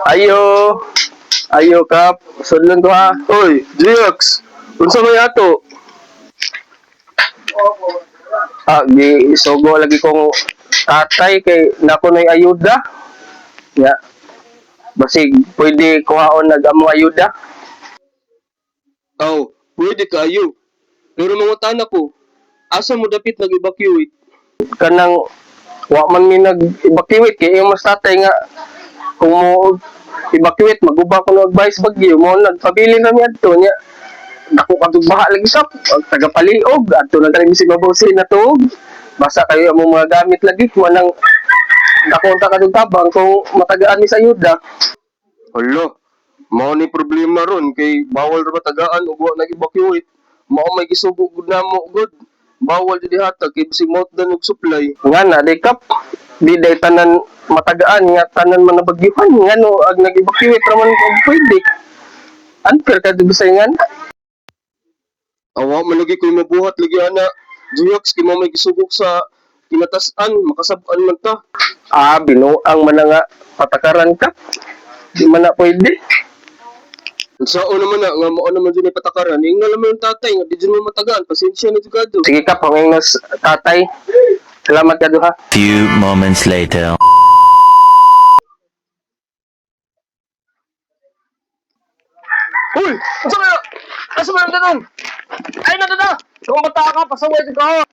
Ayo, ayo kap, sudlan ko ha. Oy, Jux, unsa may ato? Di sugo lagi kong tatay kay nako nay ayuda. Ya, basig pwede kuhaon nag-among ayuda. Pwede kayo. Pero mga tanak ko, asa mo dapit nag-evacuate? Kanang wa man mi nag-evacuate kay yung mas tatay nga kung mo evacuate maguba ko ng advice bagyo mo nagpabilin kami adto nya dako kadug baha lagi sap tagapaliog adto na dali si mabusin na tuog basa kayo ang mga gamit lagi manang dako ta kadug tabang kung matagaan mi sa ayuda. Hala, mao ni problema ron kay bawal ra matagaan ug wa nag-evacuate. Mao may gisugo gud namo gud. Bawal jud hatag kay bisig maut dan og supply. Nga na day kap di day tanan matagaan nga tanan man nabagyuhan ngano ag nag-evacuate ra man og pwede. Unfair ka dubisayngan. Awa man lagi koy mabuhat lagi ana. Juyaks kay mo may gisugok sa kinatas-an makasab-an man ta. Binuang man na nga patakaran ka. Di man na pwede. Sao naman na, nga mao naman dyan patakaran. Yung alam mo yung tatay, nga di dyan mo matagaan. Pasensya na jugado. Sige ka, panging nas tatay. Salamat ka ha. Few moments later. Uy! Asa mo na? Asa mo na doon? Ay na doon! Kung bata ka, pasaway ka.